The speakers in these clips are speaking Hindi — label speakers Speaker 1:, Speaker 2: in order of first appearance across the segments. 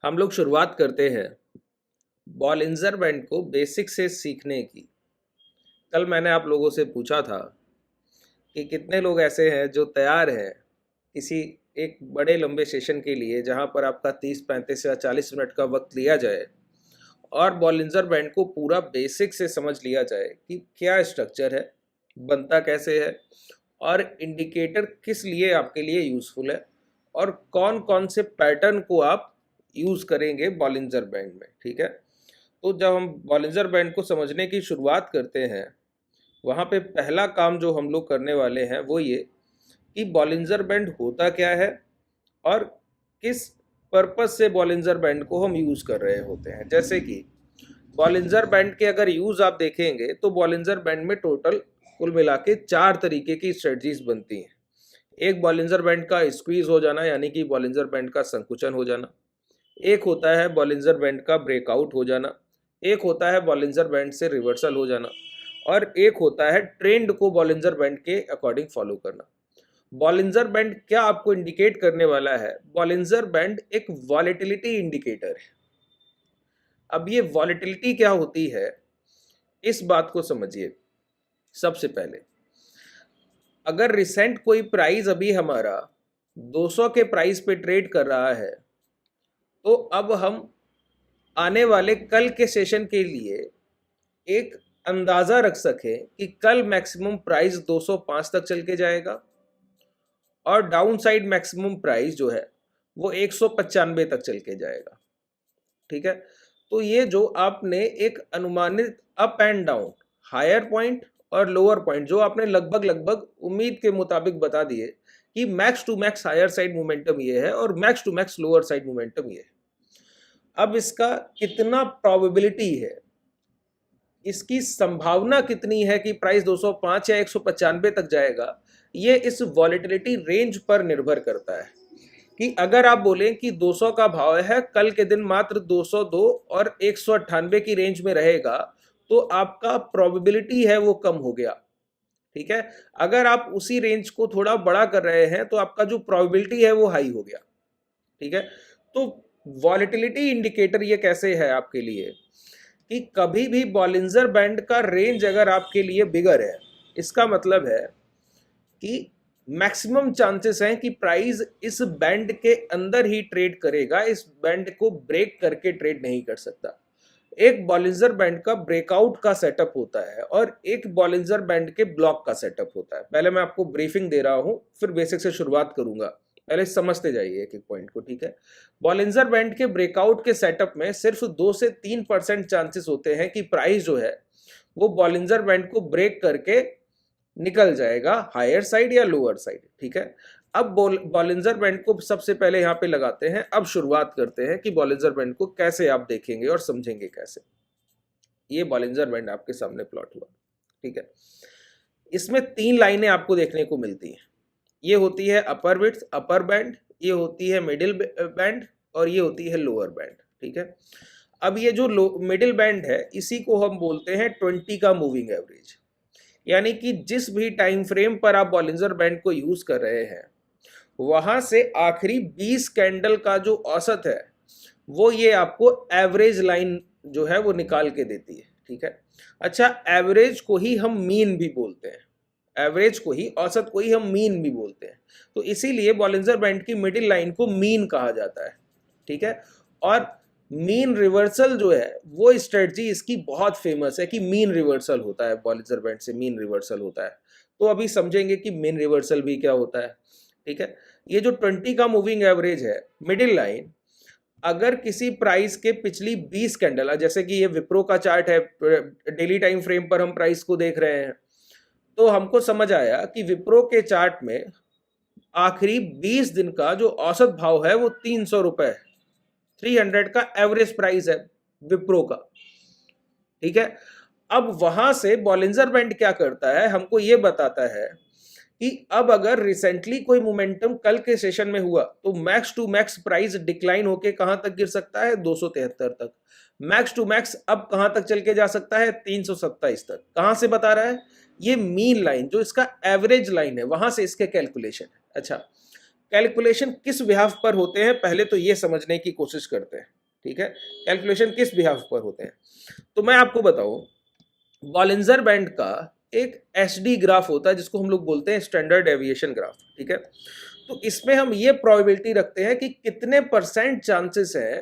Speaker 1: हम लोग शुरुआत करते हैं बॉलिंजर बैंड को बेसिक से सीखने की। कल मैंने आप लोगों से पूछा था कि कितने लोग ऐसे हैं जो तैयार हैं किसी एक बड़े लंबे सेशन के लिए जहां पर आपका 30 35 या 40 मिनट का वक्त लिया जाए और बॉलिंजर बैंड को पूरा बेसिक से समझ लिया जाए कि क्या स्ट्रक्चर है, बनता कैसे है और इंडिकेटर किस लिए आपके लिए यूज़फुल है और कौन कौन से पैटर्न को आप यूज़ करेंगे बॉलिंजर बैंड में। ठीक है, तो जब हम बॉलिंजर बैंड को समझने की शुरुआत करते हैं, वहाँ पे पहला काम जो हम लोग करने वाले हैं वो ये कि बॉलिंजर बैंड होता क्या है और किस पर्पस से बॉलिंजर बैंड को हम यूज़ कर रहे होते हैं। जैसे कि बॉलिंजर बैंड के अगर यूज़ आप देखेंगे तो बॉलिंजर बैंड में टोटल कुल मिला के 4 तरीके की स्ट्रेटजीज बनती हैं। एक बॉलिंजर बैंड का स्क्वीज हो जाना, यानी कि बॉलिंजर बैंड का संकुचन हो जाना। एक होता है बॉलिंजर बैंड का ब्रेकआउट हो जाना। एक होता है बॉलिंजर बैंड से रिवर्सल हो जाना। और एक होता है ट्रेंड को बॉलिंजर बैंड के अकॉर्डिंग फॉलो करना। बॉलिंजर बैंड क्या आपको इंडिकेट करने वाला है? बॉलिंजर बैंड एक वॉलेटिलिटी इंडिकेटर है। अब ये वॉलेटिलिटी क्या होती है, इस बात को समझिए। सबसे पहले, अगर रिसेंट कोई प्राइस अभी हमारा 200 के प्राइस पे ट्रेड कर रहा है, तो अब हम आने वाले कल के सेशन के लिए एक अंदाज़ा रख सकें कि कल मैक्सिमम प्राइस 205 तक चल के जाएगा और डाउन साइड मैक्सिमम प्राइस जो है वो 195 तक चल के जाएगा। ठीक है, तो ये जो आपने एक अनुमानित up and down, higher point और लोअर पॉइंट जो आपने लगभग लगभग उम्मीद के मुताबिक बता दिए कि max to max higher side momentum ये है और max to max lower side momentum ये है। अब इसका कितना प्रोबेबिलिटी है, इसकी संभावना कितनी है कि प्राइस 205 या 195 तक जाएगा, ये इस वॉलेटिलिटी रेंज पर निर्भर करता है। कि अगर आप बोलें कि 200 का भाव है, कल के दिन मात्र 202 और 198 की रेंज में रहेगा, तो आपका प्रोबेबिलिटी है वो कम हो गया। ठीक है, अगर आप उसी रेंज को थोड़ा बड़ा कर रहे हैं तो आपका जो प्रोबेबिलिटी है वो हाई हो गया। ठीक है, तो वॉलेटिलिटी इंडिकेटर ये कैसे है आपके लिए कि कभी भी बॉलिंजर बैंड का रेंज अगर आपके लिए बिगर है, इसका मतलब है कि मैक्सिमम चांसेस हैं कि प्राइस इस बैंड के अंदर ही ट्रेड करेगा, इस बैंड को ब्रेक करके ट्रेड नहीं कर सकता। एक बॉलिंजर बैंड का ब्रेकआउट का सेटअप होता है और एक बॉलिंजर बैंड के ब्लॉक का सेटअप होता है। पहले मैं आपको ब्रीफिंग दे रहा हूं, फिर बेसिक से शुरुआत करूंगा, पहले समझते जाइए एक एक पॉइंट को। ठीक है, बॉलिंजर बैंड के ब्रेकआउट के सेटअप में सिर्फ 2 से 3% चांसेस होते हैं कि प्राइस जो है वो बॉलिंजर बैंड को ब्रेक करके निकल जाएगा हायर साइड या लोअर साइड। ठीक है, अब बॉलिंजर बैंड को सबसे पहले यहाँ पे लगाते हैं। अब शुरुआत करते हैं कि बॉलिंजर बैंड को कैसे आप देखेंगे और समझेंगे कैसे। ये बॉलिंजर बैंड आपके सामने प्लॉट हुआ। ठीक है, इसमें 3 लाइनें आपको देखने को मिलती हैं। ये होती है अपर विड्थ, अपर बैंड, ये होती है मिडिल बैंड और ये होती है लोअर बैंड। ठीक है, अब ये जो मिडिल बैंड है इसी को हम बोलते हैं 20 का मूविंग एवरेज। यानी कि जिस भी टाइम फ्रेम पर आप बॉलिंजर बैंड को यूज कर रहे हैं, वहां से आखिरी 20 कैंडल का जो औसत है वो ये आपको एवरेज लाइन जो है वो निकाल के देती है। ठीक है, अच्छा, एवरेज को ही हम मीन भी बोलते हैं, एवरेज को ही, औसत को ही हम मीन भी बोलते हैं। तो इसीलिए बॉलिंजर बैंड की मिडिल लाइन को मीन कहा जाता है। ठीक है, और मीन रिवर्सल जो है वो स्ट्रेटजी इसकी बहुत फेमस है कि मीन रिवर्सल होता है, बॉलिंजर बैंड से मीन रिवर्सल होता है। तो अभी समझेंगे कि मीन रिवर्सल भी क्या होता है। ठीक है, ये जो 20 का मूविंग एवरेज है, मिडिल लाइन, अगर किसी प्राइस के पिछली 20 कैंडल, जैसे कि ये विप्रो का चार्ट है, डेली टाइम फ्रेम पर हम प्राइस को देख रहे हैं, तो हमको समझ आया कि विप्रो के चार्ट में आखिरी 20 दिन का जो औसत भाव है वो 300 रुपए है। 300 का एवरेज प्राइस है विप्रो का। ठीक है, अब वहां से बॉलिंजर बैंड क्या करता है, हमको ये बताता है कि अब अगर रिसेंटली कोई मोमेंटम कल के सेशन में हुआ तो max to max price decline होके कहां तक गिर सकता है, 273 तक। मैक्स टू मैक्स अब कहां तक चल के जा सकता है, 327 तक। कहां से बता रहा है? ये मीन लाइन जो इसका एवरेज लाइन है, वहां से इसके कैलकुलेशन है। अच्छा, कैलकुलेशन किस बिहाफ पर होते हैं पहले तो ये समझने की कोशिश करते हैं, ठीक है। कैलकुलेशन किस बिहाफ पर होते हैं, तो मैं आपको बताऊं, बॉलिंजर बैंड का एक एसडी ग्राफ होता है जिसको हम लोग बोलते हैं स्टैंडर्ड डेविएशन ग्राफ, ठीक है। तो इसमें हम ये प्रोबेबिलिटी रखते हैं कि कितने परसेंट चांसेस है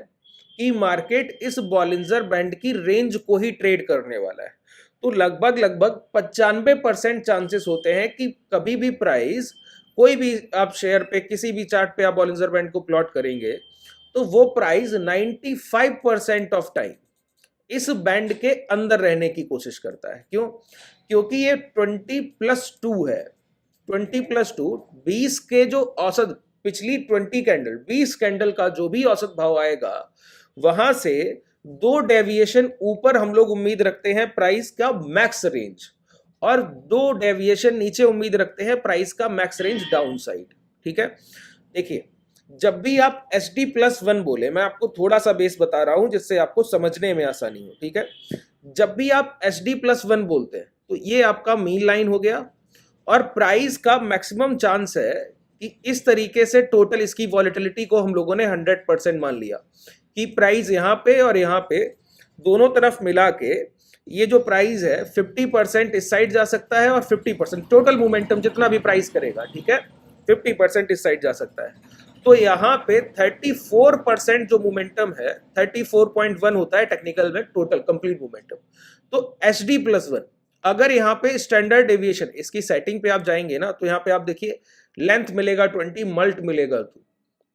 Speaker 1: कि मार्केट इस बॉलिंजर बैंड की रेंज को ही ट्रेड करने वाला है। तो लगभग लगभग 95% चांसेस होते हैं कि कभी भी प्राइस, कोई भी आप शेयर पे किसी भी चार्ट पे आप बॉलिंजर बैंड को प्लॉट करेंगे तो वो प्राइस 95% ऑफ टाइम इस बैंड के अंदर रहने की कोशिश करता है। क्यों? क्योंकि ये 20+2 है। 20+2 20 के जो औसत पिछली 20 कैंडल का जो भी औसत भाव आएगा वहां से 2 डेविएशन ऊपर हम लोग उम्मीद रखते हैं प्राइस का मैक्स रेंज, और 2 डेविएशन नीचे उम्मीद रखते हैं प्राइस का मैक्स रेंज डाउन साइड, ठीक है। देखिए, जब भी आप SD+1 बोले, मैं आपको थोड़ा सा बेस बता रहा हूं जिससे आपको समझने में आसानी हो, ठीक है। जब भी आप SD+1 बोलते हैं तो ये आपका मीन लाइन हो गया, और प्राइस का मैक्सिमम चांस है कि इस तरीके से टोटल इसकी वॉलेटिलिटी को हम लोगों ने 100% मान लिया कि प्राइस यहाँ पे और यहाँ पे दोनों तरफ मिला के ये जो प्राइस है 50% इस साइड जा सकता है और 50% टोटल मोमेंटम जितना भी प्राइस करेगा, ठीक है, 50% इस साइड जा सकता है। तो यहाँ पे 34% जो मोमेंटम है, 34.1 होता है टेक्निकल में टोटल कंप्लीट मोमेंटम। तो SD+1 अगर यहाँ पे स्टैंडर्ड डेविएशन इसकी सेटिंग पे आप जाएंगे ना, तो यहाँ पे आप देखिए लेंथ मिलेगा 20, मल्ट मिलेगा 2,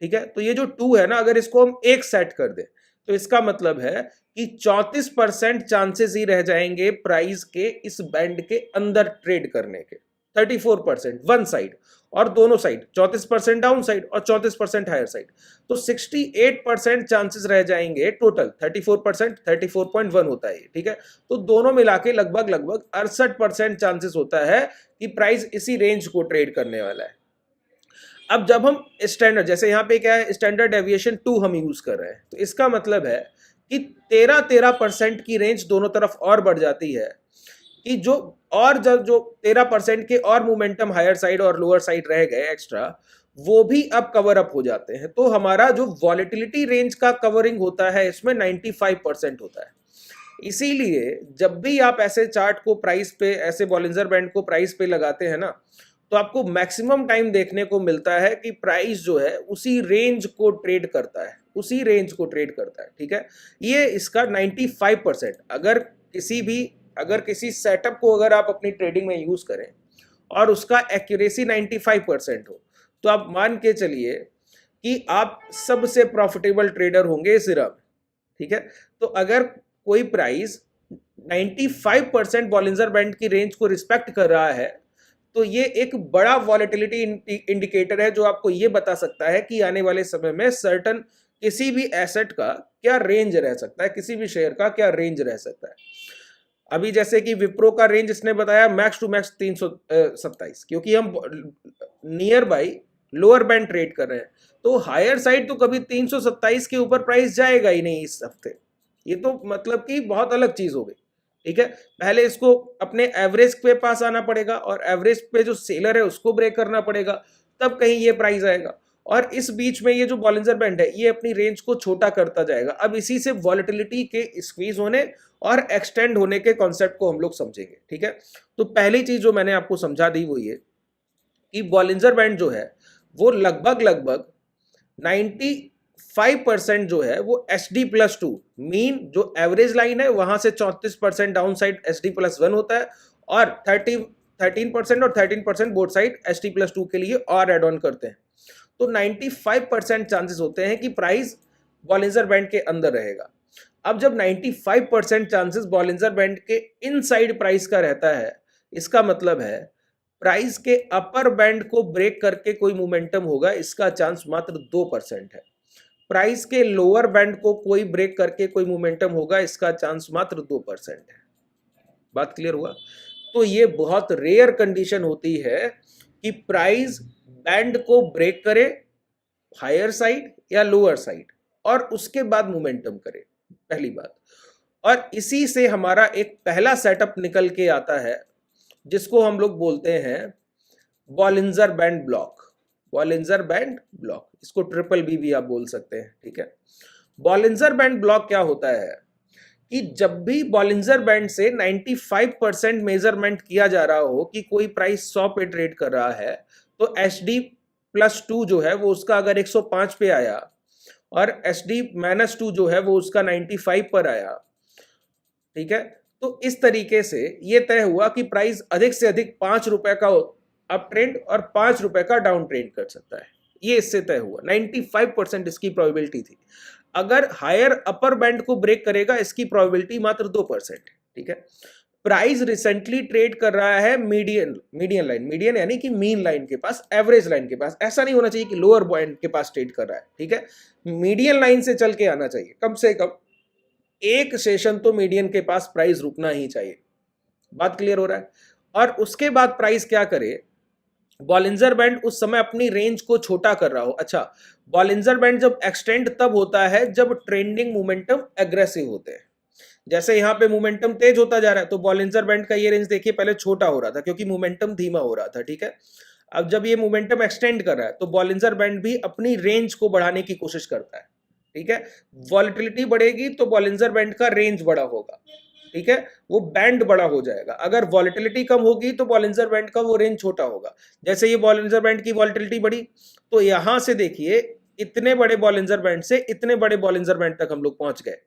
Speaker 1: ठीक है। तो ये जो 2 है ना, अगर इसको हम 1 सेट कर दें तो इसका मतलब है कि 34% चांसेस ही रह जाएंगे प्राइस के इस बैंड के अंदर ट्रेड करने के। 34% वन साइड, और दोनों साइड 34% डाउन साइड और 34% हायर साइड, तो 68% चांसेस रह जाएंगे टोटल। 34% 34.1 होता है, ठीक है। तो दोनों मिला के लगभग लगभग 68% चांसेस होता है कि प्राइस इसी रेंज को ट्रेड करने वाला है। अब जब हम स्टैंडर्ड, जैसे यहाँ पे क्या है, स्टैंडर्ड डेविएशन 2 हम यूज कर रहे हैं, तो इसका मतलब है कि 13% की रेंज दोनों तरफ और बढ़ जाती है कि जो 13% के और मोमेंटम हायर साइड और लोअर साइड रह गए एक्स्ट्रा, वो भी अब कवर अप हो जाते हैं। तो हमारा जो वॉलेटिलिटी रेंज का कवरिंग होता है इसमें 95% होता है। इसीलिए जब भी आप ऐसे चार्ट को प्राइस पे, ऐसे बॉलिंजर बैंड को प्राइस पे लगाते हैं ना, तो आपको मैक्सिमम टाइम देखने को मिलता है कि प्राइस जो है उसी रेंज को ट्रेड करता है, उसी रेंज को ट्रेड करता है, ठीक है। ये इसका 95%, अगर किसी सेटअप को अगर आप अपनी ट्रेडिंग में यूज करें और उसका एक्यूरेसी 95% हो, तो आप मान के चलिए कि आप सबसे प्रॉफिटेबल ट्रेडर होंगे इस इरा में, ठीक है। तो अगर कोई प्राइस 95% बॉलिंजर बैंड की रेंज को रिस्पेक्ट कर रहा है, तो ये एक बड़ा वॉलेटिलिटी इंडिकेटर है जो आपको ये बता सकता है कि आने वाले समय में सर्टन किसी भी एसेट का क्या रेंज रह सकता है, किसी भी शेयर का क्या रेंज रह सकता है। अभी जैसे कि विप्रो का रेंज इसने बताया मैक्स टू मैक्स 327, क्योंकि हम near by lower band trade कर रहे हैं, तो हायर साइड तो कभी 327 के ऊपर प्राइस जाएगा ही नहीं इस हफ्ते। ये तो मतलब कि बहुत अलग चीज हो गई, ठीक है। पहले इसको अपने एवरेज पे पास आना पड़ेगा और एवरेज पे जो सेलर है उसको ब्रेक करना पड़ेगा, तब कहीं ये प्राइस आएगा। और इस बीच में ये जो बॉलिंजर बैंड है ये अपनी रेंज को छोटा करता जाएगा। अब इसी से वॉलेटिलिटी के स्क्वीज होने और एक्सटेंड होने के कॉन्सेप्ट को हम लोग समझेंगे, ठीक है। तो पहली चीज जो मैंने आपको समझा दी वो ये कि बॉलिंजर बैंड जो है वो लगभग लगभग 95% जो है वो SD+2 मीन जो एवरेज लाइन है वहां से 34% डाउन साइड SD+1 होता है, और 13% और 13% बोथ साइड SD+2 के लिए और एड ऑन करते हैं। तो 95% चांसेस होते हैं कि प्राइस बॉलिंजर बैंड के अंदर रहेगा। अब जब 95% चांसेस बॉलिंजर बैंड के इनसाइड प्राइस का रहता है, इसका मतलब है प्राइस के अपर बैंड को ब्रेक करके कोई मोमेंटम होगा, इसका चांस मात्र 2% है। प्राइस के लोअर बैंड को कोई ब्रेक करके कोई मोमेंटम होगा, इसका चांस मात्र 2% है। बात क्लियर हुआ? तो ये बहुत रेयर कंडीशन होती है कि प्राइस बैंड को ब्रेक करे हायर साइड या लोअर साइड और उसके बाद मोमेंटम करे, पहली बात। और इसी से हमारा एक पहला सेटअप निकल के आता है जिसको हम लोग बोलते हैं Bollinger band block. Bollinger band block, इसको ट्रिपल बी भी आप बोल सकते हैं, ठीक है। बॉलिंजर बैंड ब्लॉक क्या होता है कि जब भी बॉलिंजर बैंड से 95% मेजरमेंट किया जा रहा हो कि कोई प्राइस 100 पे ट्रेड कर रहा है, तो SD+2 जो है वो उसका अगर 105 पे आया और SD-2 जो है वो उसका 95 पर आया, ठीक है, तो इस तरीके से ये तय हुआ कि प्राइस अधिक से अधिक 5 रुपए का अप ट्रेंड और 5 रुपए का डाउन ट्रेंड कर सकता है। ये इससे तय हुआ, 95% इसकी प्रोबेबिलिटी थी। अगर हायर अपर बैंड को ब्रेक करेगा, इसकी प्रोबेबिलिटी मात्र 2% है, ठीक है। प्राइस रिसेंटली ट्रेड कर रहा है मीडियन लाइन, मीडियन यानी कि मीन लाइन के पास, एवरेज लाइन के पास। ऐसा नहीं होना चाहिए कि लोअर बैंड के पास ट्रेड कर रहा है, ठीक है। मीडियन लाइन से चल के आना चाहिए, कम से कम एक सेशन तो मीडियन के पास प्राइस रुकना ही चाहिए। बात क्लियर हो रहा है। और उसके बाद प्राइस क्या करे, बॉलिंजर बैंड उस समय अपनी रेंज को छोटा कर रहा हो। अच्छा, बॉलिंजर बैंड जब एक्सटेंड तब होता है जब ट्रेंडिंग मोमेंटम एग्रेसिव होते हैं। जैसे यहां पे मोमेंटम तेज होता जा रहा है तो बॉलिंजर बैंड का ये रेंज देखिए पहले छोटा हो रहा था क्योंकि मोमेंटम धीमा हो रहा था, ठीक है। अब जब ये मोमेंटम एक्सटेंड कर रहा है तो बॉलिंजर बैंड भी अपनी रेंज को बढ़ाने की कोशिश करता है, ठीक है। वॉलेटिलिटी बढ़ेगी तो बॉलिंजर बैंड का रेंज बड़ा होगा, ठीक है, वो बैंड बड़ा हो जाएगा। अगर वॉलेटिलिटी कम होगी तो बॉलिंजर बैंड का वो रेंज छोटा होगा। जैसे ये बॉलिंजर बैंड की वॉलेटिलिटी बढ़ी तो यहां से देखिए इतने बड़े बॉलिंजर बैंड से इतने बड़े बॉलिंजर बैंड तक हम लोग पहुंच गए।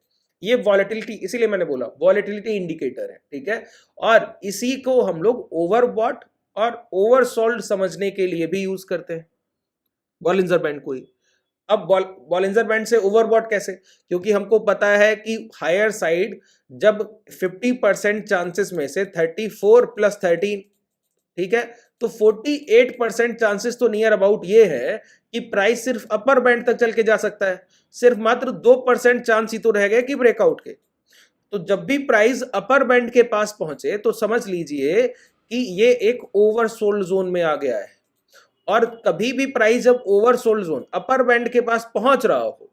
Speaker 1: ये वॉलेटिलिटी, इसीलिए मैंने बोला वॉलेटिलिटी इंडिकेटर है, ठीक है। और इसी को हम लोग ओवरबॉट और ओवरसोल्ड समझने के लिए भी यूज करते हैं, बॉलिंजर बैंड को ही। अब बॉलिंजर बैंड से ओवरबॉट कैसे, क्योंकि हमको पता है कि हायर साइड जब 50% चांसेस में से 34 + 13, ठीक है, तो 48% चांसेस तो नियर अबाउट ये है कि प्राइस सिर्फ अपर बैंड तक चल के जा सकता है। सिर्फ मात्र 2% चांस ही तो रह गए कि ब्रेकआउट के। तो जब भी प्राइस अपर बैंड के पास पहुंचे तो समझ लीजिए कि ये एक ओवरसोल्ड जोन में आ गया है। और कभी भी प्राइस जब ओवरसोल्ड जोन अपर बैंड के पास पहुंच रहा हो,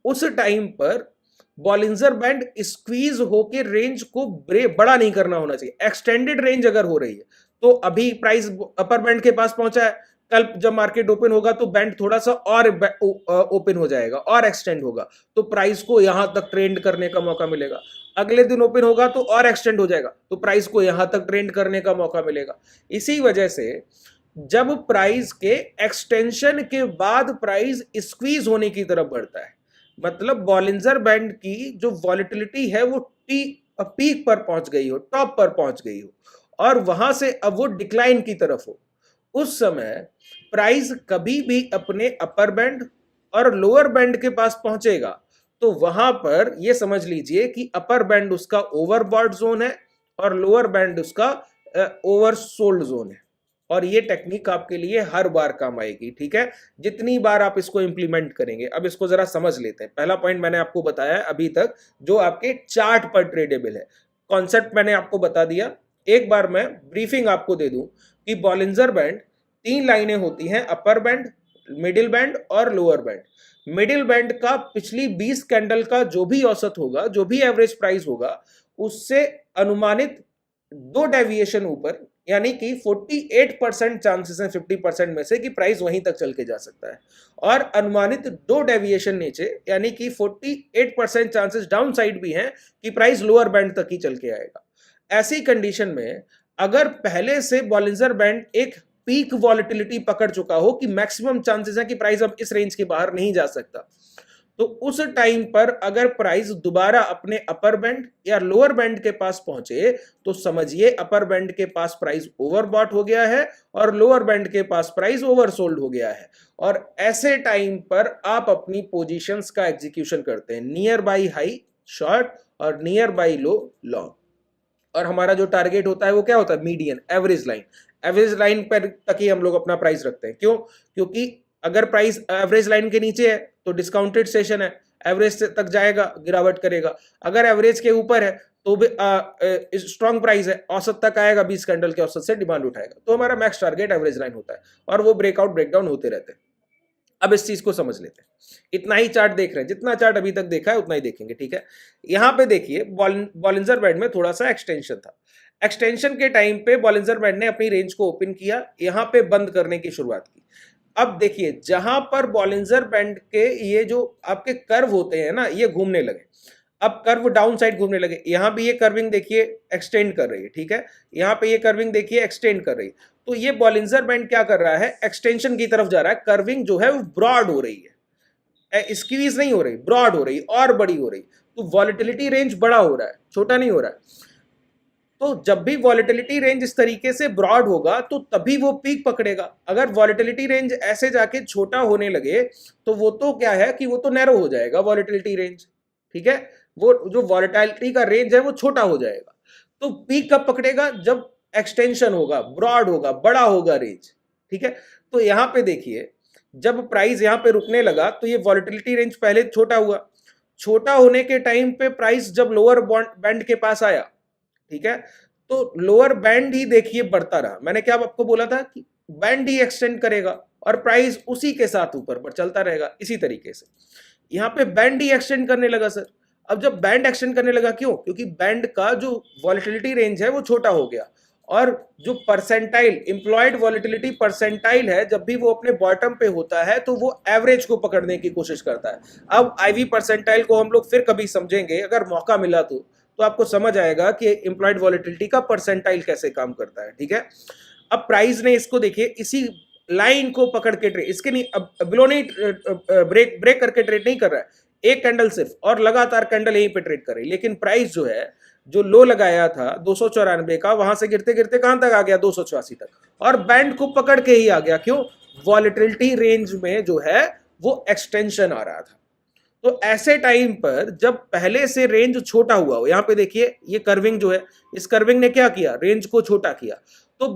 Speaker 1: उस टाइम पर बॉलिंजर बैंड स्क्वीज होके रेंज को बड़ा नहीं करना होना चाहिए। एक्सटेंडेड रेंज अगर हो रही है तो अभी प्राइस अपर बैंड के पास पहुंचा है, कल जब मार्केट ओपन होगा तो बैंड थोड़ा सा और ओपन हो जाएगा और एक्सटेंड होगा, तो प्राइस को यहां तक ट्रेंड करने का मौका मिलेगा। अगले दिन ओपन होगा तो और एक्सटेंड हो जाएगा, तो प्राइस को यहां तक ट्रेंड करने का मौका मिलेगा। इसी वजह से जब प्राइस के एक्सटेंशन के बाद प्राइस स्क्वीज होने की तरफ बढ़ता है, मतलब बॉलिंजर बैंड की जो वॉलेटिलिटी है वो पीक पर पहुंच गई हो, टॉप पर पहुंच गई हो और वहां से अब वो डिक्लाइन की तरफ हो, उस समय प्राइस कभी भी अपने अपर बैंड और लोअर बैंड के पास पहुंचेगा तो वहां पर यह समझ लीजिए कि अपर बैंड उसका ओवरबॉट जोन है और लोअर बैंड उसका ओवरसोल्ड जोन है। और ये टेक्निक आपके लिए हर बार काम आएगी, ठीक है, जितनी बार आप इसको इंप्लीमेंट करेंगे। अब इसको जरा समझ लेते हैं। पहला पॉइंट मैंने आपको बताया अभी तक जो आपके चार्ट पर ट्रेडेबल है, कॉन्सेप्ट मैंने आपको बता दिया। एक बार मैं ब्रीफिंग आपको दे दूं कि बॉलिंजर बैंड 3 लाइनें होती हैं, अपर बैंड, मिडिल बैंड और लोअर बैंड। मिडिल बैंड का पिछली 20 कैंडल का जो भी औसत होगा, जो भी एवरेज प्राइस होगा, उससे अनुमानित 2 डेविएशन ऊपर, यानी कि 48% चांसेस हैं 50% में से कि प्राइस वहीं तक चल के जा सकता है, और अनुमानित 2 डेविएशन नीचे, यानी कि 48% चांसेस डाउन साइड भी हैं कि प्राइस लोअर बैंड तक ही चल के आएगा। ऐसी कंडीशन में अगर पहले से बॉलिंजर बैंड एक पीक वॉलेटिलिटी पकड़ चुका हो कि मैक्सिमम चांसेस है कि प्राइस अब इस रेंज के बाहर नहीं जा सकता, तो उस टाइम पर अगर प्राइस दोबारा अपने अपर बैंड या लोअर बैंड के पास पहुंचे तो समझिए अपर बैंड के पास प्राइस ओवरबॉट हो गया है और लोअर बैंड के पास प्राइस ओवरसोल्ड हो गया है। और ऐसे टाइम पर आप अपनी पोजीशंस का एग्जीक्यूशन करते हैं, नियर बाई हाई शॉर्ट और नियर बाई लो लॉन्ग। और हमारा जो टारगेट होता है वो क्या होता है, median, average line. Average line पर तक ही हम लोग अपना प्राइस रखते हैं। क्यों? क्योंकि अगर प्राइस एवरेज लाइन के नीचे है तो डिस्काउंटेड सेशन है, एवरेज तक जाएगा, गिरावट करेगा। अगर एवरेज के ऊपर है तो भी स्ट्रॉन्ग प्राइस है, औसत तक आएगा, 20 कैंडल के औसत से डिमांड उठाएगा। तो हमारा मैक्स टारगेट एवरेज लाइन होता है और वो ब्रेकआउट ब्रेकडाउन होते रहते हैं। अब इस चीज को समझ लेते हैं। इतना ही चार्ट देख रहे हैं, जितना चार्ट अभी तक देखा है उतना ही देखेंगे, ठीक है। यहां पे देखिए बॉलिंजर बैंड में थोड़ा सा एक्सटेंशन था। एक्सटेंशन के टाइम पे बॉलिंजर बैंड ने अपनी रेंज को ओपन किया, यहां पे बंद करने की शुरुआत की। अब देखिए जहां पर बॉलिंजर बैंड के ये जो आपके कर्व होते हैं ना, ये घूमने लगे, अब कर्व डाउन साइड घूमने लगे, यहां भी ये कर्विंग देखिए एक्सटेंड कर रही है, ठीक है, यहां पे ये कर्विंग देखिए एक्सटेंड कर रही है, तो ये बॉलिंजर बैंड क्या कर रहा है, एक्सटेंशन की तरफ जा रहा है, कर्विंग जो है वो ब्रॉड हो रही है, स्क्वीज नहीं हो रही, ब्रॉड हो रही और बड़ी हो रही, तो वॉलेटिलिटी रेंज बड़ा हो रहा है, छोटा नहीं हो रहा है। तो जब भी वॉलेटिलिटी रेंज इस तरीके से ब्रॉड होगा तो तभी वो पीक पकड़ेगा। अगर वॉलेटिलिटी रेंज ऐसे जाके छोटा होने लगे तो वो तो क्या है कि वो तो नैरो हो जाएगा वॉलेटिलिटी रेंज, ठीक है, वो जो वॉलेटिलिटी का रेंज है वो छोटा हो जाएगा। तो पीक कब पकड़ेगा, जब एक्सटेंशन होगा, ब्रॉड होगा, बड़ा होगा रेंज, ठीक है। तो यहां पे देखिए जब प्राइस यहां पे रुकने लगा तो ये वॉलेटिलिटी रेंज पहले छोटा हुआ, छोटा होने के टाइम पे प्राइस जब लोअर बैंड के पास आया, ठीक है, तो लोअर बैंड ही देखिए बढ़ता रहा, मैंने क्या आपको बोला था कि बैंड ही एक्सटेंड करेगा और प्राइस उसी के साथ ऊपर पर चलता रहेगा। इसी तरीके से यहां पे बैंड ही एक्सटेंड करने लगा सर। अब जब बैंड एक्सटेंड करने लगा, क्यों, क्योंकि बैंड का जो वॉलेटिलिटी रेंज है वो छोटा हो गया, और जो परसेंटाइल इंप्लॉयड वॉलेटिलिटी परसेंटाइल है, जब भी वो अपने बॉटम पे होता है तो वो एवरेज को पकड़ने की कोशिश करता है। अब आईवी परसेंटाइल को हम लोग फिर कभी समझेंगे अगर मौका मिला तो आपको समझ आएगा कि इंप्लॉयड वॉलेटिलिटी का परसेंटाइल कैसे काम करता है, ठीक है। अब प्राइस ने इसको देखिए इसी लाइन को पकड़ के ट्रेड, इसके नहीं, अब बिलो नहीं ब्रेक ब्रेक करके ट्रेड नहीं कर रहा है, एक कैंडल सिर्फ, और लगातार कैंडल यहीं पे ट्रेड कर रही, लेकिन प्राइस जो है जो लो लगाया था 294 का, वहां से गिरते गिरते कहां तक आ गया, 286 तक, और बैंड को पकड़ के ही आ गया। क्यों, वॉलेटिलिटी रेंज में जो है वो एक्सटेंशन आ रहा था। तो ऐसे टाइम पर जब पहले से रेंज छोटा हुआ हो, यहां पे देखिए ये कर्विंग जो है, इस कर्विंग ने क्या किया, रेंज को छोटा किया, तो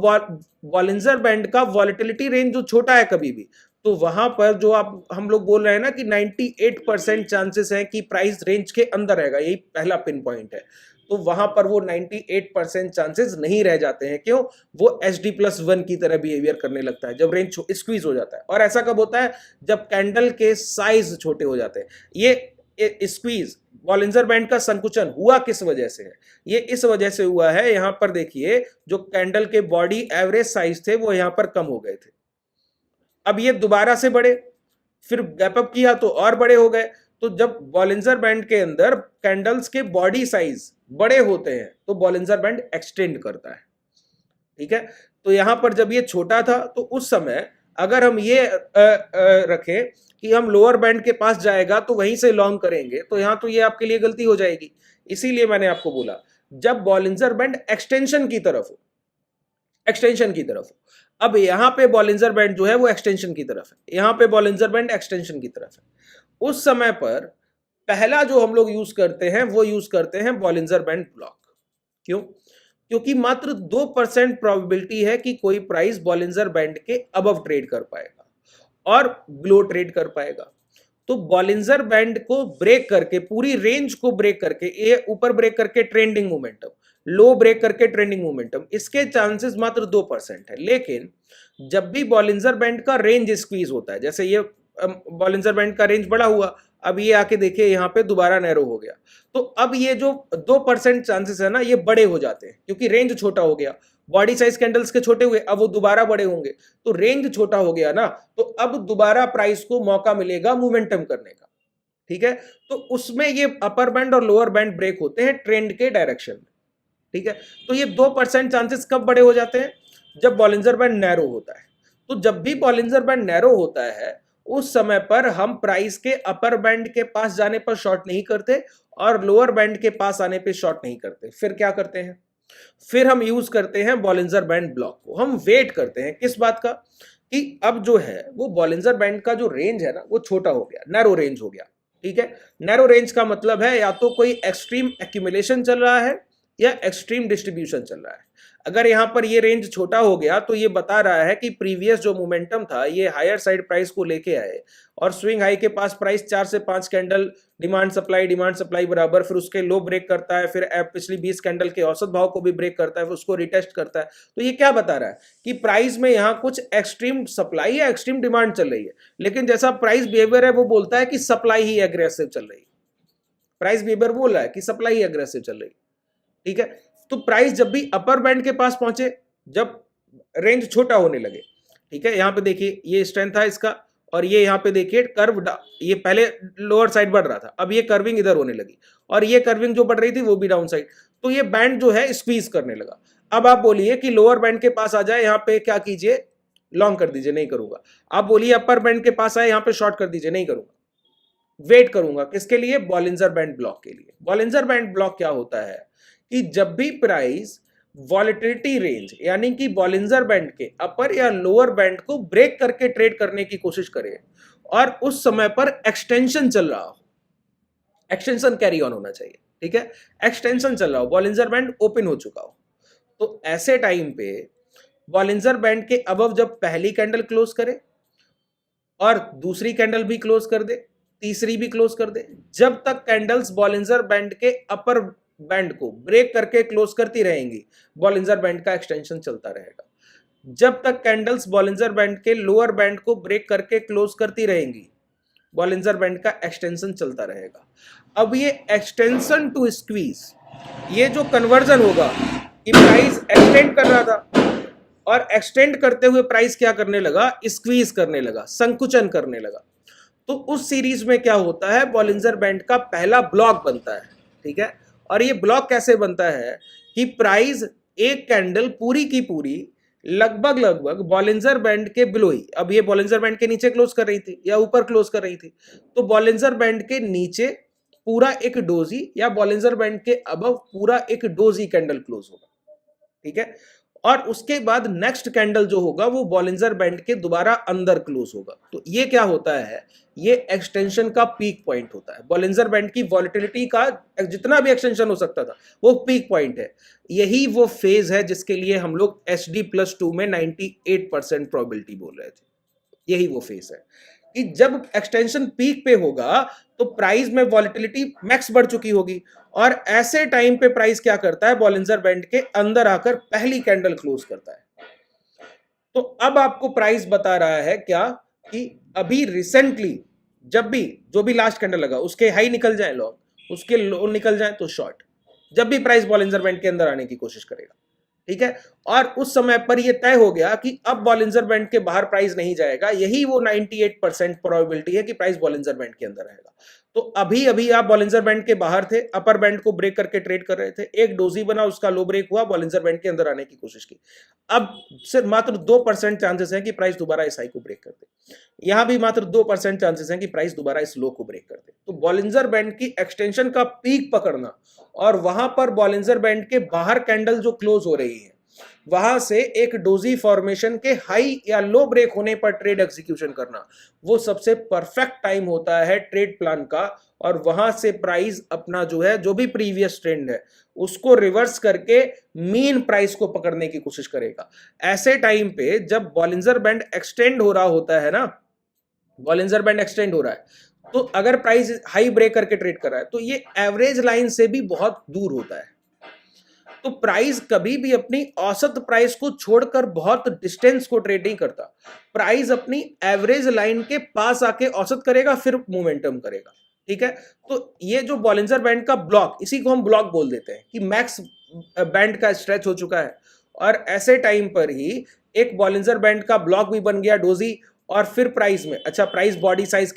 Speaker 1: बॉलिंजर बैंड का वॉलेटिलिटी रेंज जो छोटा है कभी भी, तो वहां पर जो आप हम लोग बोल रहे हैं ना कि 98% चांसेस है कि प्राइस रेंज के अंदर रहेगा, यही पहला पिन पॉइंट है, तो वहां पर वो 98% चांसेस नहीं रह जाते हैं। क्यों, वो HD+1 की तरह बिहेवियर करने लगता है जब रेंज स्क्वीज हो जाता है। और ऐसा कब होता है, जब कैंडल के साइज छोटे हो जाते हैं। ये स्क्वीज बॉलिंजर बैंड का संकुचन हुआ किस वजह से है, ये इस वजह से हुआ है, यहां पर देखिए जो कैंडल के बॉडी एवरेज साइज थे वो यहां पर कम हो गए थे, अब ये दोबारा से बढ़े, फिर गैप अप किया तो और बड़े हो गए। तो जब बॉलिंजर बैंड के अंदर कैंडल्स के बॉडी साइज बड़े होते हैं तो बॉलिंजर बैंड एक्सटेंड करता है, ठीक है। तो यहां पर जब ये छोटा था तो उस समय अगर हम ये रखें कि हम लोअर बैंड के पास जाएगा तो वहीं से लॉन्ग करेंगे, तो यहां तो ये आपके लिए गलती हो जाएगी। इसीलिए मैंने आपको बोला जब बॉलिंजर बैंड एक्सटेंशन की तरफ हो, एक्सटेंशन की तरफ हो, अब यहां पे बॉलिंजर बैंड जो है वो एक्सटेंशन की तरफ है, यहां पे बॉलिंजर बैंड एक्सटेंशन की तरफ है, उस समय पर पहला जो हम लोग यूज करते हैं वो यूज करते हैं बॉलिंजर बैंड ब्लॉक। क्यों, क्योंकि मात्र 2% प्रोबेबिलिटी है कि कोई प्राइस बॉलिंजर बैंड के अबव ट्रेड कर पाएगा और बिलो ट्रेड कर पाएगा। तो बॉलिंजर बैंड को ब्रेक करके, पूरी रेंज को ब्रेक करके, ये ऊपर ब्रेक करके ट्रेंडिंग मोमेंटम, लो ब्रेक करके ट्रेंडिंग मोमेंटम, इसके चांसेस मात्र 2% है। लेकिन जब भी बॉलिंजर बैंड का रेंज स्क्वीज होता है, जैसे ये बॉलिंजर बैंड का रेंज बड़ा हुआ, अब ये आके देखिए यहाँ पे दोबारा नैरो हो गया, तो अब ये जो 2% चांसेस है ना ये बड़े हो जाते हैं, क्योंकि रेंज छोटा हो गया, बॉडी साइज कैंडल्स के छोटे हुए, अब वो दोबारा बड़े होंगे, तो रेंज छोटा हो गया ना, तो अब दोबारा प्राइस को मौका मिलेगा मोमेंटम करने का, ठीक है। तो उसमें ये अपर बैंड और लोअर बैंड ब्रेक होते हैं ट्रेंड के डायरेक्शन में, ठीक है। तो ये 2% चांसेस कब बड़े हो जाते हैं, जब बॉलिंजर बैंड नैरो होता है। तो जब भी बॉलिंजर बैंड नैरो होता है उस समय पर हम प्राइस के अपर बैंड के पास जाने पर शॉर्ट नहीं करते और लोअर बैंड के पास आने पे शॉर्ट नहीं करते। फिर क्या करते हैं, फिर हम यूज करते हैं बॉलिंजर बैंड ब्लॉक को। हम वेट करते हैं किस बात का, कि अब जो है वो बॉलिंजर बैंड का जो रेंज है ना वो छोटा हो गया, नैरो रेंज हो गया, ठीक है। नैरो रेंज का मतलब है या तो कोई एक्सट्रीम एक्यूमुलेशन चल रहा है या एक्सट्रीम डिस्ट्रीब्यूशन चल रहा है। अगर यहां पर ये रेंज छोटा हो गया तो ये बता रहा है कि प्रीवियस जो मोमेंटम था ये हायर साइड प्राइस को लेके आए और स्विंग हाई के पास प्राइस 4 से 5 कैंडल डिमांड सप्लाई बराबर, फिर उसके लो ब्रेक करता है, फिर पिछली 20 कैंडल के औसत भाव को भी ब्रेक करता है, फिर उसको रिटेस्ट करता है। तो ये क्या बता रहा है कि प्राइस में यहाँ कुछ एक्सट्रीम सप्लाई या एक्सट्रीम डिमांड चल रही है, लेकिन जैसा प्राइस बिहेवियर है वो बोलता है कि सप्लाई ही एग्रेसिव चल रही है। प्राइस बिहेवियर बोल रहा है कि सप्लाई ही एग्रेसिव चल रही है, ठीक है। तो प्राइस जब भी अपर बैंड के पास पहुंचे, जब रेंज छोटा होने लगे, ठीक है, यहाँ पे देखिए ये स्ट्रेंथ था इसका, और ये यहाँ पे देखिए कर्व, ये पहले लोअर साइड बढ़ रहा था, अब ये कर्विंग इधर होने लगी, और ये कर्विंग जो बढ़ रही थी वो भी डाउन साइड, तो ये बैंड जो है स्क्वीज करने लगा। अब आप बोलिए कि लोअर बैंड के पास आ जाए, यहाँ पे क्या कीजिए, लॉन्ग कर दीजिए, नहीं करूंगा। आप बोलिए अपर बैंड के पास आए, यहाँ पे शॉर्ट कर दीजिए, नहीं करूंगा, वेट करूंगा। किसके लिए? बॉलिंजर बैंड ब्लॉक के लिए। बॉलिंजर बैंड ब्लॉक क्या होता है कि जब भी प्राइस वॉलेटिलिटी रेंज यानी कि बॉलिंजर बैंड के अपर या लोअर बैंड को ब्रेक करके ट्रेड करने की कोशिश करे और उस समय पर एक्सटेंशन चल रहा हो, एक्सटेंशन कैरी ऑन होना चाहिए, ठीक है, एक्सटेंशन चल रहा हो, बॉलिंजर बैंड ओपन हो चुका हो, तो ऐसे टाइम पे बॉलिंजर बैंड के अबव जब पहली कैंडल क्लोज करे और दूसरी कैंडल भी क्लोज कर दे, तीसरी भी क्लोज कर दे, जब तक कैंडल्स बॉलिंजर बैंड के अपर बैंड को ब्रेक करके क्लोज करती रहेंगी, बॉलिंजर बैंड का एक्सटेंशन चलता रहेगा। जब तक कैंडल्स बॉलिंजर बैंड के लोअर बैंड को ब्रेक करके क्लोज करती रहेंगी, बॉलिंजर बैंड का एक्सटेंशन चलता रहेगा। अब ये एक्सटेंशन टू स्क्वीज, ये जो कन्वर्जन होगा कि प्राइस एक्सटेंड कर रहा था और एक्सटेंड करते हुए प्राइस क्या करने लगा, स्क्वीज करने लगा, संकुचन करने लगा, तो उस सीरीज में क्या होता है, बॉलिंजर बैंड का पहला ब्लॉक बनता है, ठीक है। और ये ब्लॉक कैसे बनता है कि प्राइस एक कैंडल पूरी की पूरी लगभग लगभग बॉलिंजर बैंड के बिलो ही, अब ये बॉलिंजर बैंड के नीचे क्लोज कर रही थी या ऊपर क्लोज कर रही थी, तो बॉलिंजर बैंड के नीचे पूरा एक डोजी या बॉलिंजर बैंड के अबव पूरा एक डोजी कैंडल क्लोज होगा, ठीक है। और उसके बाद नेक्स्ट कैंडल जो होगा वो बॉलिंजर बैंड के दोबारा अंदर क्लोज होगा। तो ये क्या होता है, ये एक्सटेंशन का पीक पॉइंट होता है। बॉलिंजर बैंड की वॉलेटिलिटी का जितना भी एक्सटेंशन हो सकता था वो पीक पॉइंट है। यही वो फेज है जिसके लिए हम लोग SD+2 में 98% प्रोबेबिलिटी बोल रहे थे। यही वो फेज है कि जब एक्सटेंशन पीक पे होगा तो प्राइस में वॉलेटिलिटी मैक्स बढ़ चुकी होगी, और ऐसे टाइम पे प्राइस क्या करता है, बॉलिंजर बैंड के अंदर आकर पहली कैंडल क्लोज करता है। तो अब आपको प्राइस बता रहा है क्या कि अभी रिसेंटली जब भी जो भी लास्ट कैंडल लगा उसके हाई निकल जाए लॉन्ग, उसके लो निकल जाए तो शॉर्ट, जब भी प्राइस बॉलिंजर बैंड के अंदर आने की कोशिश करेगा, ठीक है। और उस समय पर यह तय हो गया कि अब बॉलिंजर बैंड के बाहर प्राइस नहीं जाएगा, यही वो 98% प्रोबेबिलिटी है कि प्राइस बॉलिंजर बैंड के अंदर रहेगा। तो अभी अभी आप बॉलिंजर बैंड के बाहर थे, अपर बैंड को ब्रेक करके ट्रेड कर रहे थे, एक डोजी बना, उसका लो ब्रेक हुआ, बॉलिंजर बैंड के अंदर आने की कोशिश की। अब सिर्फ मात्र 2% चांसेस हैं कि प्राइस दोबारा इस हाई को ब्रेक कर दे, यहां भी मात्र 2% चांसेस हैं कि प्राइस दोबारा इस लो को ब्रेक कर दे। तो बॉलिंजर बैंड की एक्सटेंशन का पीक पकड़ना और वहां पर बॉलिंजर बैंड के बाहर कैंडल जो क्लोज हो रही है वहां से एक डोजी फॉर्मेशन के हाई या लो ब्रेक होने पर ट्रेड एग्जीक्यूशन करना, वो सबसे परफेक्ट टाइम होता है ट्रेड प्लान का। और वहां से प्राइस अपना जो है, जो भी प्रीवियस ट्रेंड है उसको रिवर्स करके मीन प्राइस को पकड़ने की कोशिश करेगा। ऐसे टाइम पे जब बॉलिंजर बैंड एक्सटेंड हो रहा होता है ना, बॉलिंजर बैंड एक्सटेंड हो रहा है, तो अगर प्राइस हाई ब्रेक करके ट्रेड कर रहा है तो ये एवरेज लाइन से भी बहुत दूर होता है। तो प्राइस कभी भी अपनी औसत प्राइस को छोड़कर बहुत डिस्टेंस को ट्रेड नहीं करता। प्राइस अपनी एवरेज लाइन के पास आके औसत करेगा, फिर मोमेंटम करेगा, ठीक है। तो ये जो बॉलिंजर बैंड का ब्लॉक, इसी को हम ब्लॉक बोल देते हैं कि मैक्स बैंड का स्ट्रेच हो चुका है, और ऐसे टाइम पर ही एक बॉलिंजर बैंड का ब्लॉक भी बन गया डोजी, और फिर प्राइस में, अच्छा प्राइस बॉडी साइज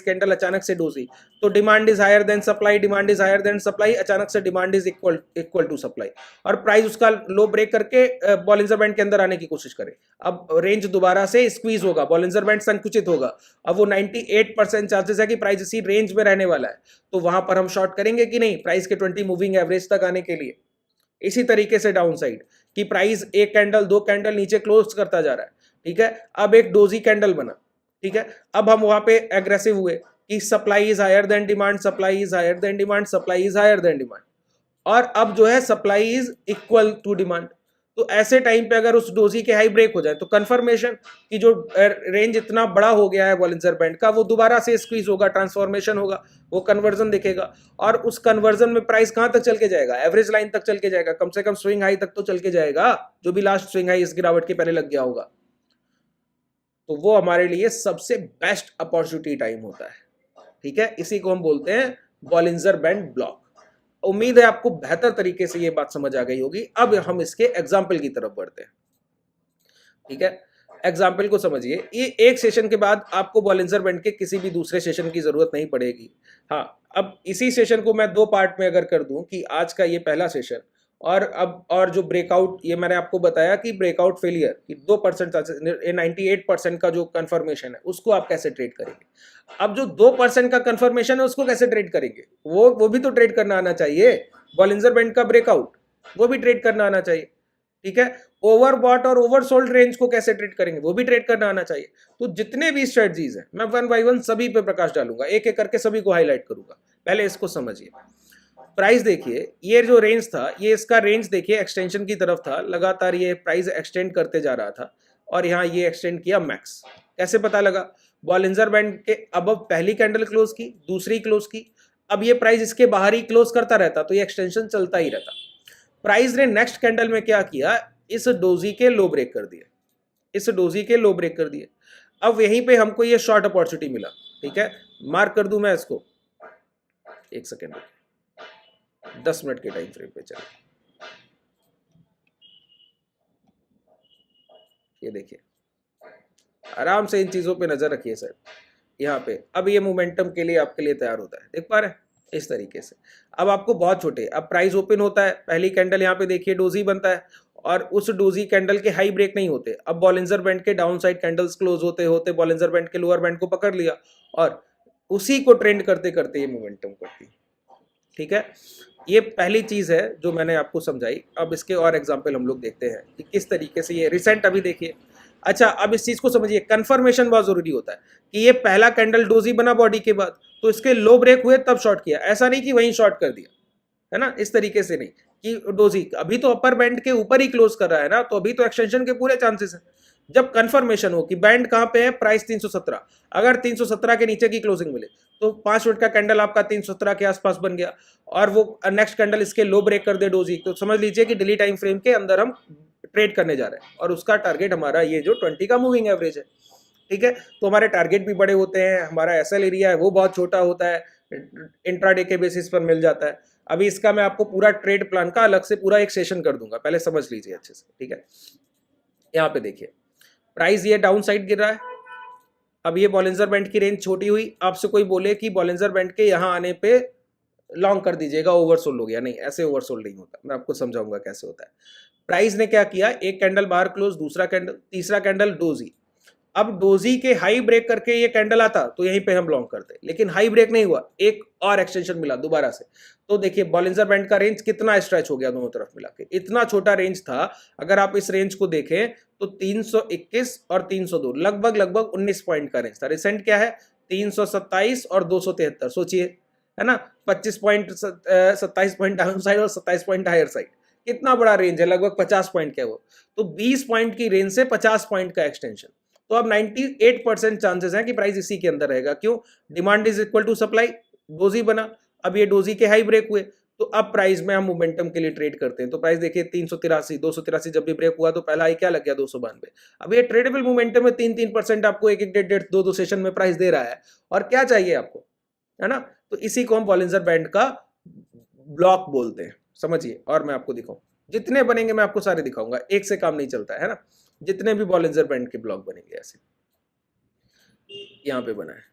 Speaker 1: कैंडल अचानक से डोजी, तो demand is higher than supply, demand is higher than supply, अचानक से demand is equal to supply, और प्राइस उसका लो ब्रेक करके बॉलिंजर बैंड के अंदर आने की कोशिश करे। अब रेंज दोबारा से स्क्वीज होगा, बॉलिंजर बैंड संकुचित होगा, अब वो 98% चांसेस है कि प्राइस इसी रेंज में रहने वाला है, तो वहां पर हम शॉर्ट करेंगे कि नहीं, प्राइस के 20 मूविंग एवरेज तक आने के लिए। इसी तरीके से डाउन साइड कि प्राइस एक कैंडल दो कैंडल नीचे क्लोज करता जा रहा है, ठीक है। अब एक डोजी कैंडल बना, ठीक है। अब हम वहां पे एग्रेसिव हुए कि supply is higher than demand, supply is higher than demand, supply is higher than demand, और अब जो है supply is equal to demand. तो ऐसे टाइम पे अगर उस डोजी के हाई ब्रेक हो जाए तो कंफर्मेशन कि जो रेंज इतना बड़ा हो गया है बॉलिंजर बैंड का, वो दोबारा से स्क्वीज होगा, ट्रांसफॉर्मेशन होगा, वो कन्वर्जन दिखेगा, और उस कन्वर्जन में प्राइस कहां तक चल के जाएगा, एवरेज लाइन तक चल के जाएगा, कम से कम स्विंग हाई तक तो चल के जाएगा, जो भी लास्ट स्विंग हाई इस गिरावट के पहले लग गया होगा। तो वो हमारे लिए सबसे बेस्ट अपॉर्चुनिटी टाइम होता है, ठीक है। इसी को हम बोलते हैं बॉलिंजर बैंड ब्लॉक। उम्मीद है आपको बेहतर तरीके से ये बात समझ आ गई होगी। अब हम इसके एग्जाम्पल की तरफ बढ़ते हैं, ठीक है। एग्जाम्पल को समझिए, ये एक सेशन के बाद आपको बॉलिंजर बैंड के किसी भी दूसरे सेशन की जरूरत नहीं पड़ेगी। हाँ, अब इसी सेशन को मैं दो पार्ट में अगर कर दूं कि आज का ये पहला सेशन और जो ब्रेकआउट, ये मैंने आपको बताया कि ब्रेकआउट फेलियर कि 2% 98% का जो कंफर्मेशन है उसको आप कैसे ट्रेड करेंगे। अब जो 2% का कंफर्मेशन है उसको कैसे ट्रेड करेंगे, वो भी तो ट्रेड करना आना चाहिए। बॉलिंजर बैंड का ब्रेकआउट वो भी ट्रेड करना आना चाहिए। ठीक है, ओवरबॉट और ओवरसोल्ड रेंज को कैसे ट्रेड करेंगे वो भी ट्रेड करना आना चाहिए। तो जितने भी स्ट्रेटजीज हैं मैं वन बाय वन सभी पे प्रकाश डालूंगा, एक एक करके सभी को हाईलाइट करूंगा। पहले इसको समझिए। प्राइस देखिए, ये जो रेंज था, ये इसका रेंज देखिए एक्सटेंशन की तरफ था, लगातार ये प्राइस एक्सटेंड करते जा रहा था और यहाँ ये एक्सटेंड किया मैक्स। कैसे पता लगा? बॉलिंजर बैंड के अब पहली कैंडल क्लोज की, दूसरी क्लोज की, अब ये प्राइस इसके बाहर ही क्लोज करता रहता तो ये एक्सटेंशन चलता ही रहता। प्राइस ने नेक्स्ट कैंडल में क्या किया, इस डोजी के लो ब्रेक कर दिए, इस डोजी के लो ब्रेक कर दिए। अब यहीं पे हमको ये शॉर्ट अपॉर्चुनिटी मिला। ठीक है, मार्क कर दूं मैं इसको, एक सेकेंड, 10 मिनट के टाइम फ्रेम पे चले। ये देखिए, आराम से इन चीजों पे नजर रखिए सर। यहाँ पे अब ये मोमेंटम के लिए आपके लिए तैयार होता है, देख पा रहे हैं इस तरीके से। अब आपको बहुत छोटे, अब प्राइस ओपन होता है, पहली कैंडल यहाँ पे देखिए डोजी बनता है और उस डोजी कैंडल के हाई ब्रेक नहीं होते। अब बॉलिंजर बैंड के डाउन साइड कैंडल्स क्लोज होते होते बॉलिंजर बैंड के लोअर बैंड को पकड़ लिया और उसी को ट्रेंड करते करते ये मोमेंटम करती। ठीक है, ये पहली चीज है जो मैंने आपको समझाई। अब इसके और एग्जाम्पल हम लोग देखते हैं कि किस तरीके से ये रिसेंट अभी देखिए। अच्छा, अब इस चीज को समझिए, कंफर्मेशन बहुत जरूरी होता है कि ये पहला कैंडल डोजी बना बॉडी के बाद तो इसके लो ब्रेक हुए तब शॉर्ट किया, ऐसा नहीं कि वहीं शॉर्ट कर दिया, है ना, इस तरीके से नहीं कि डोजी अभी तो अपर बैंड के ऊपर ही क्लोज कर रहा है ना, तो अभी तो एक्सटेंशन के पूरे चांसेस हैं। जब कंफर्मेशन हो कि बैंड कहां पे है, प्राइस 317, अगर 317 के नीचे की क्लोजिंग मिले तो 5 मिनट का कैंडल आपका 317 के आसपास बन गया और वो नेक्स्ट कैंडल इसके लो ब्रेक कर दे डोजी, तो समझ लीजिए कि डेली टाइम फ्रेम के अंदर हम ट्रेड करने जा रहे हैं और उसका टारगेट हमारा ये जो 20 का मूविंग एवरेज है। ठीक है, तो हमारे टारगेट भी बड़े होते हैं, हमारा एसएल एरिया है वो बहुत छोटा होता है, इंट्राडे के बेसिस पर मिल जाता है। अभी इसका मैं आपको पूरा ट्रेड प्लान का अलग से पूरा एक सेशन कर दूंगा, पहले समझ लीजिए अच्छे से। ठीक है, यहाँ पे देखिए प्राइस ये डाउन साइड गिर रहा है। अब ये बॉलिंजर बैंड की रेंज छोटी हुई, आपसे कोई बोले कि बॉलिंजर बैंड के यहाँ आने पे लॉन्ग कर दीजिएगा, ओवरसोल्ड हो गया, नहीं, ऐसे ओवरसोल्ड नहीं होता, मैं आपको समझाऊंगा कैसे होता है। प्राइस ने क्या किया, एक कैंडल बाहर क्लोज, दूसरा कैंडल, तीसरा कैंडल डोजी। अब डोजी के हाई ब्रेक करके ये कैंडल आता तो यहीं पे हम लॉन्ग करते, लेकिन हाई ब्रेक नहीं हुआ, एक और एक्सटेंशन मिला दोबारा से। तो देखिए बॉलिंजर बैंड का रेंज कितना स्ट्रेच हो गया दोनों तरफ मिला के, इतना छोटा रेंज था। अगर आप इस रेंज को देखें तो 321 और 302 लगभग 19 पॉइंट का रेंज था। रिसेंट क्या है, 327 और 273, सोचिए, है ना, 25 पॉइंट, 27 पॉइंट डाउन साइड और 27 पॉइंट हायर साइड, कितना बड़ा रेंज है, लगभग 50 पॉइंट का है वो। तो 20 पॉइंट की रेंज से 50 पॉइंट का एक्सटेंशन, तो अब 98% चांसेस हैं कि प्राइस इसी के अंदर रहेगा। क्यों? Demand is equal to supply, doji बना, अब ये डोजी के हाई ब्रेक हुए तो अब प्राइस में हम मोमेंटम के लिए ट्रेड करते हैं। तो प्राइस देखिए 383 283 जब भी ब्रेक हुआ तो पहला हाई क्या लग गया, 292। अब ये ट्रेडेबल मोमेंटम में 3% आपको एक डेढ़ 2 सेशन में प्राइस दे रहा है, और क्या चाहिए आपको, है ना। तो इसी को हम बॉलिंजर बैंड का ब्लॉक बोलते हैं, समझिए। और मैं आपको दिखाऊं, जितने बनेंगे मैं आपको सारे दिखाऊंगा, एक से काम नहीं चलता है ना, जितने भी बॉलिंजर बैंड के ब्लॉक बनेंगे ऐसे। यहाँ पे बना है,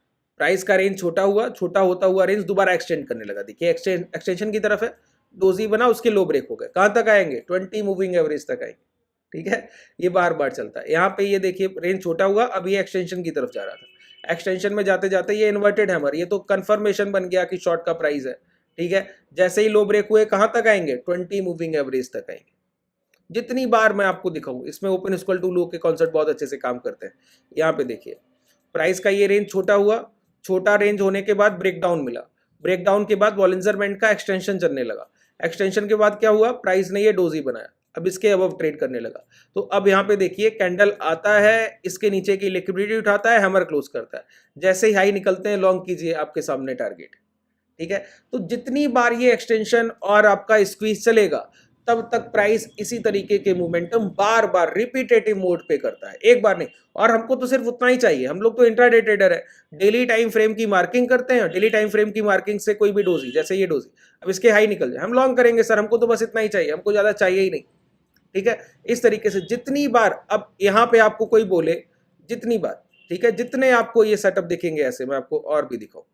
Speaker 1: प्राइस का रेंज छोटा हुआ, छोटा होता हुआ रेंज दोबारा एक्सटेंड करने लगा, देखिए एक्सटेंशन की तरफ है, डोजी बना, उसके लो ब्रेक हो गए, कहां तक आएंगे, 20 मूविंग एवरेज तक आएंगे। ठीक है, ये बार बार चलता है। यहाँ पे ये देखिए रेंज छोटा हुआ, अब ये एक्सटेंशन की तरफ जा रहा था, एक्सटेंशन में जाते जाते ये इन्वर्टेड हैमर, ये तो कंफर्मेशन बन गया कि शॉर्ट का प्राइस है। ठीक है, जैसे ही लो ब्रेक हुए कहां तक आएंगे, 20 मूविंग एवरेज तक आएंगे। जितनी बार मैं आपको दिखाऊं, इसमें ओपन इक्वल टू लो के कॉन्सेप्ट बहुत अच्छे से काम करते हैं। यहाँ पे देखिए प्राइस का ये रेंज छोटा हुआ, छोटा रेंज होने के बाद ब्रेकडाउन मिला, ब्रेकडाउन के बाद बॉलिंजर बैंड का एक्सटेंशन चलने लगा, एक्सटेंशन के बाद क्या हुआ, प्राइस ने ये डोजी बनाया, अब इसके अबव ट्रेड करने लगा। तो अब यहाँ पे देखिए कैंडल आता है, इसके नीचे की लिक्विडिटी उठाता है, हैमर क्लोज करता है, जैसे ही हाई निकलते हैं लॉन्ग कीजिए, आपके सामने टारगेट। ठीक है, तो जितनी बार ये एक्सटेंशन और आपका स्क्वीज चलेगा तब तक प्राइस इसी तरीके के मोमेंटम बार बार रिपीटेटिव मोड पे करता है, एक बार नहीं। और हमको तो सिर्फ उतना ही चाहिए, हम लोग तो इंट्राडे ट्रेडर है, डेली टाइम फ्रेम की मार्किंग करते हैं, डेली टाइम फ्रेम की मार्किंग से कोई भी डोजी, जैसे ये डोजी अब इसके हाई निकल जाए हम लॉन्ग करेंगे सर, हमको तो बस इतना ही चाहिए, हमको ज्यादा चाहिए ही नहीं। ठीक है। इस तरीके से जितनी बार अब यहाँ पे आपको कोई बोले, जितनी बार, ठीक है, जितने आपको ये सेटअप दिखेंगे ऐसे, मैं आपको और भी दिखाऊं।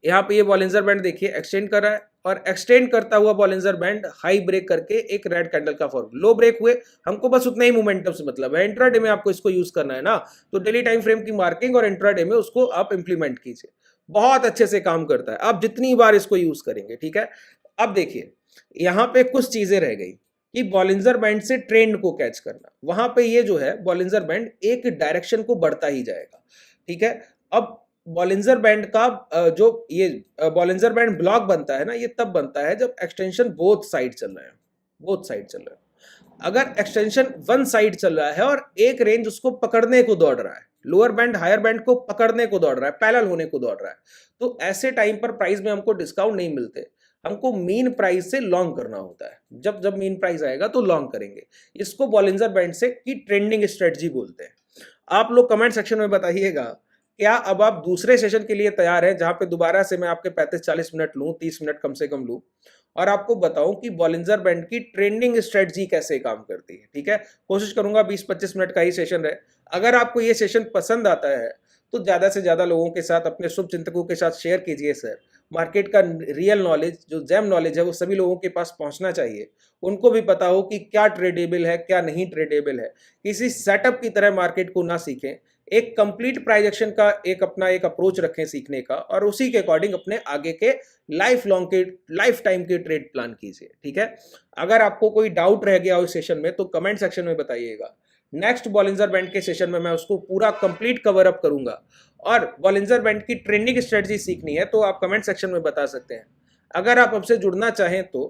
Speaker 1: यहाँ पे ये बॉलिंजर बैंड देखिए एक्सटेंड कर रहा है, और एक्सटेंड करता हुआ बॉलिंजर बैंड हाई ब्रेक करके एक रेड कैंडल का फॉर्म, लो ब्रेक हुए, हमको बस उतना ही मोमेंटम से मतलब है। इंट्राडे में आपको इसको यूज करना है ना, तो डेली टाइम फ्रेम की मार्किंग और इंट्राडे में उसको आप इंप्लीमेंट कीजिए, बहुत अच्छे से काम करता है। आप जितनी बार इसको यूज करेंगे, ठीक है। अब देखिए यहाँ पे कुछ चीजें रह गई कि बॉलिंजर बैंड से ट्रेंड को कैच करना। वहां पे ये जो है बॉलिंजर बैंड एक डायरेक्शन को बढ़ता ही जाएगा, ठीक है। अब बॉलिंजर बैंड का जो ये बॉलिंजर बैंड ब्लॉक बनता है ना, ये तब बनता है जब एक्सटेंशन बोथ साइड चल रहा है, बोथ साइड चल रहा है। अगर एक्सटेंशन वन साइड चल रहा है और एक रेंज उसको पकड़ने को दौड़ रहा है, लोअर बैंड हायर बैंड को पकड़ने को दौड़ रहा है, पैरेलल होने को दौड़ रहा है, तो ऐसे टाइम पर प्राइस में हमको डिस्काउंट नहीं मिलते, हमको मीन प्राइस से लॉन्ग करना होता है। जब जब मीन प्राइस आएगा तो लॉन्ग करेंगे। इसको बॉलिंजर बैंड से की ट्रेंडिंग स्ट्रेटजी बोलते हैं। आप लोग कमेंट सेक्शन में बताइएगा, क्या अब आप दूसरे सेशन के लिए तैयार हैं जहां पे दोबारा से मैं आपके 35-40 मिनट लूं, 30 मिनट कम से कम लूं, और आपको बताऊं कि बॉलिंजर बैंड की ट्रेंडिंग स्ट्रेटजी कैसे काम करती है, ठीक है। कोशिश करूंगा 20-25 मिनट का ही सेशन रहे। अगर आपको ये सेशन पसंद आता है तो ज्यादा से ज्यादा लोगों के साथ, अपने शुभ चिंतकों के साथ शेयर कीजिए। सर, मार्केट का रियल नॉलेज, जो जैम नॉलेज है, वो सभी लोगों के पास पहुंचना चाहिए। उनको भी पता हो कि क्या ट्रेडेबल है, क्या नहीं ट्रेडेबल है। किसी सेटअप की तरह मार्केट को ना सीखें, एक कंप्लीट प्राइस एक्शन का एक अपना एक अप्रोच रखें सीखने का, और उसी के अकॉर्डिंग अपने आगे के लाइफ लॉन्ग के, लाइफ टाइम के ट्रेड प्लान कीजिए, ठीक है। अगर आपको कोई डाउट रह गया उस सेशन में तो कमेंट सेक्शन में बताइएगा। नेक्स्ट बॉलिंजर बैंड के सेशन में मैं उसको पूरा कंप्लीट कवर अप करूंगा। और बॉलिंजर बैंड की ट्रेंडिंग स्ट्रेटजी सीखनी है तो आप कमेंट सेक्शन में बता सकते हैं। अगर आप हमसे जुड़ना चाहें तो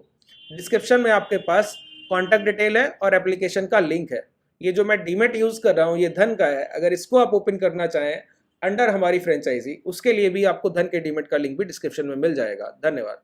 Speaker 1: डिस्क्रिप्शन में आपके पास कॉन्टैक्ट डिटेल है और एप्लीकेशन का लिंक है। ये जो मैं डीमेट यूज कर रहा हूँ ये धन का है, अगर इसको आप ओपन करना चाहें अंडर हमारी फ्रेंचाइजी, उसके लिए भी आपको धन के डीमेट का लिंक भी डिस्क्रिप्शन में मिल जाएगा। धन्यवाद।